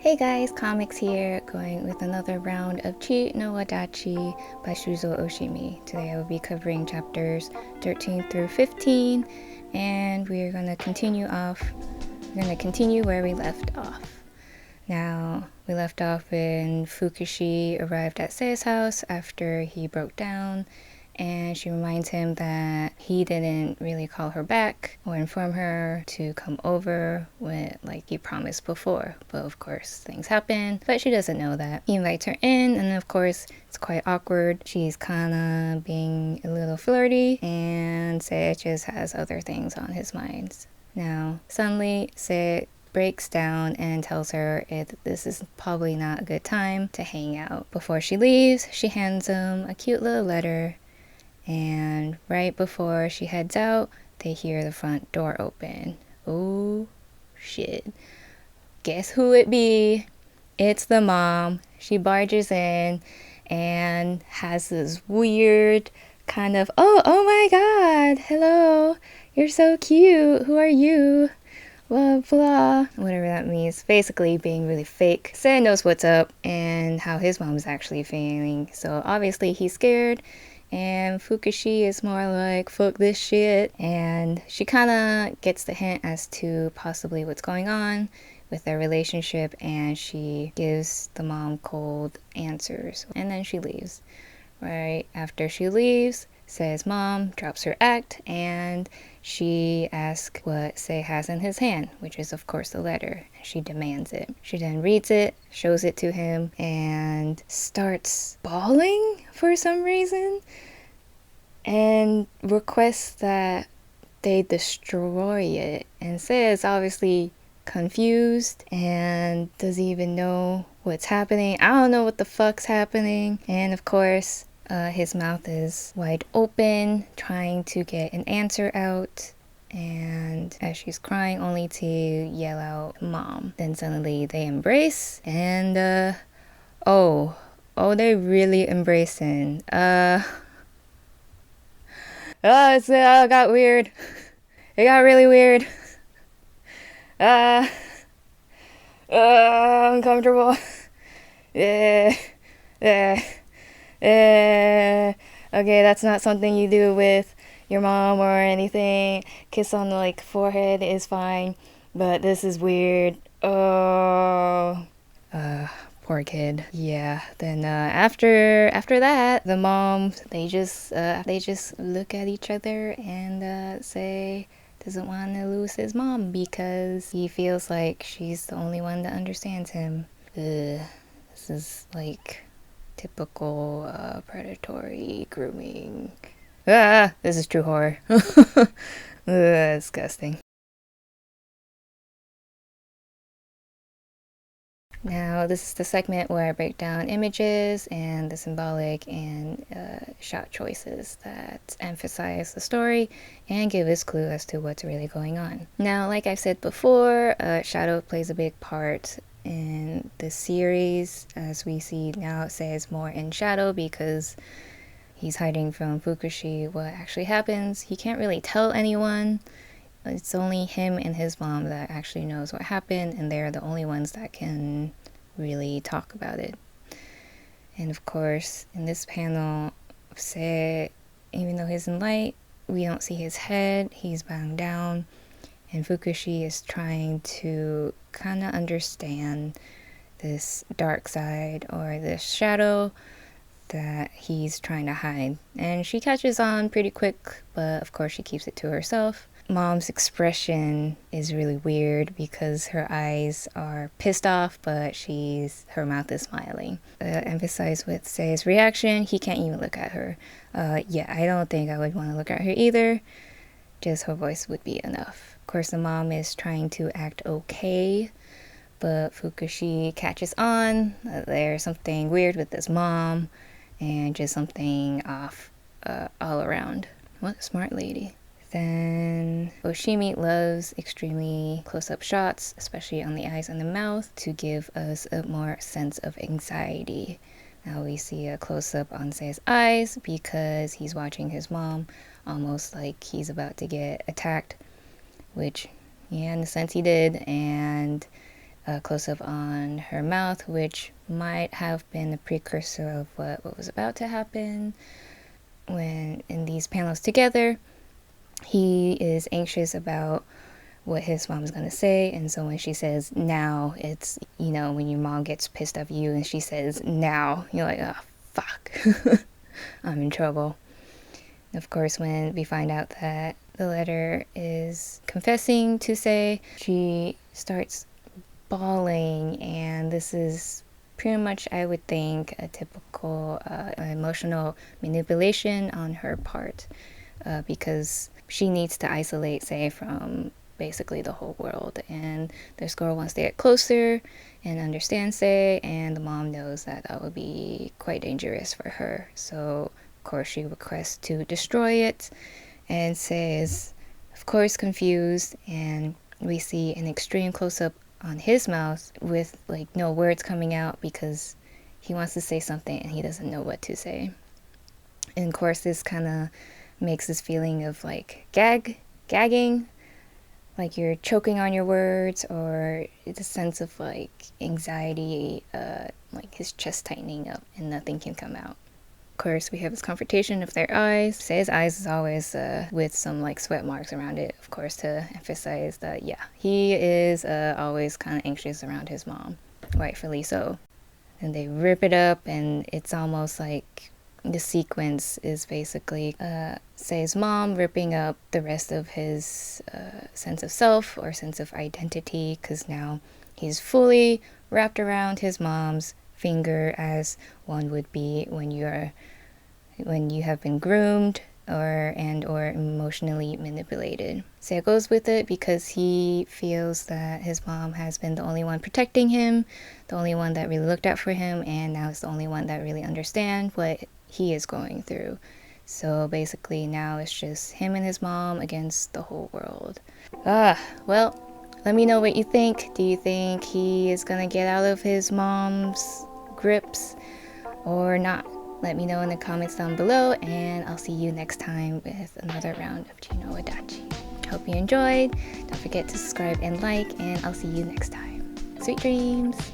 Hey guys, Comics here, going with another round of Chi no Wadachi by Shuzo Oshimi. Today I will be covering chapters 13 through 15, and we're gonna continue where we left off. Now, we left off when Fukushi arrived at Sei's house after he broke down, and she reminds him that he didn't really call her back or inform her to come over like he promised before. But of course, things happen, but she doesn't know that. He invites her in, and of course, it's quite awkward. She's kinda being a little flirty, and Sei just has other things on his mind. Now, suddenly, Sei breaks down and tells her this is probably not a good time to hang out. Before she leaves, she hands him a cute little letter, and right before she heads out, they hear the front door open. Oh shit. Guess who it be? It's the mom. She barges in and has this weird kind of, oh my god, hello, you're so cute, who are you? Blah blah, whatever that means. Basically being really fake. Sei knows what's up and how his mom is actually feeling, so obviously he's scared, and Fukushi is more like, fuck this shit, and she kind of gets the hint as to possibly what's going on with their relationship, and she gives the mom cold answers, and then she leaves. Right after she leaves, Sei's mom drops her act, and she asks what Sei has in his hand, which is of course the letter. She demands it. She then reads it, shows it to him, and starts bawling for some reason, and requests that they destroy it. And Sei is obviously confused and doesn't even know what's happening. I don't know what the fuck's happening. And of course, his mouth is wide open, trying to get an answer out, and as she's crying, only to yell out, "Mom." Then suddenly they embrace, and they really embracing. It got weird. It got really weird. Uncomfortable. Okay, that's not something you do with your mom or anything. Kiss on the forehead is fine, but this is weird. Poor kid. Yeah. Then after that, the moms they just look at each other and say doesn't want to lose his mom because he feels like she's the only one that understands him. This is typical predatory grooming. This is true horror. Disgusting. Now, this is the segment where I break down images and the symbolic and shot choices that emphasize the story and give us clue as to what's really going on. Now, like I've said before, shadow plays a big part in the series. As we see now, it says more in shadow because he's hiding from Fukushi what actually happens. He can't really tell anyone. It's only him and his mom that actually knows what happened, and they're the only ones that can really talk about it. And of course, in this panel, Sei, even though he's in light, we don't see his head, he's bowing down, and Fukushi is trying to kind of understand this dark side or this shadow that he's trying to hide. And she catches on pretty quick, but of course she keeps it to herself. Mom's expression is really weird because her eyes are pissed off, but her mouth is smiling. Emphasize with Sei's reaction, he can't even look at her. I don't think I would want to look at her either. Just her voice would be enough. Of course, the mom is trying to act okay, but Fukushi catches on. There's something weird with this mom, and just something off all around. What a smart lady. Then Oshimi loves extremely close-up shots, especially on the eyes and the mouth, to give us a more sense of anxiety. Now we see a close-up on Sei's eyes because he's watching his mom almost like he's about to get attacked, which, yeah, in a sense he did, and a close-up on her mouth, which might have been a precursor of what was about to happen. When in these panels together, he is anxious about what his mom's gonna say, and so when she says now, it's, you know, when your mom gets pissed off you and she says now, you're like, oh fuck. I'm in trouble. Of course, when we find out that the letter is confessing to say, she starts bawling, and this is pretty much, I would think, a typical emotional manipulation on her part, because she needs to isolate Sei from basically the whole world, and this girl wants to get closer and understand Sei, and the mom knows that that would be quite dangerous for her, so of course she requests to destroy it, and Sei is of course confused, and we see an extreme close-up on his mouth with like no words coming out because he wants to say something and he doesn't know what to say. And of course this kind of makes this feeling of like gagging, like you're choking on your words, or it's a sense of like anxiety, like his chest tightening up and nothing can come out. Of course, we have this confrontation of their eyes. Sei's eyes is always with some like sweat marks around it, of course, to emphasize that, yeah, he is always kind of anxious around his mom, rightfully so. And they rip it up, and it's almost like the sequence is basically Sei's mom ripping up the rest of his sense of self or sense of identity, because now he's fully wrapped around his mom's finger, as one would be when you have been groomed or emotionally manipulated. Sei goes with it because he feels that his mom has been the only one protecting him, the only one that really looked out for him, and now it's the only one that really understands what he is going through. So basically now it's just him and his mom against the whole world. Well, let me know what you think. Do you think he is gonna get out of his mom's grips or not? Let me know in the comments down below, and I'll see you next time with another round of Wadachi. Hope you enjoyed. Don't forget to subscribe and like, and I'll see you next time. Sweet dreams!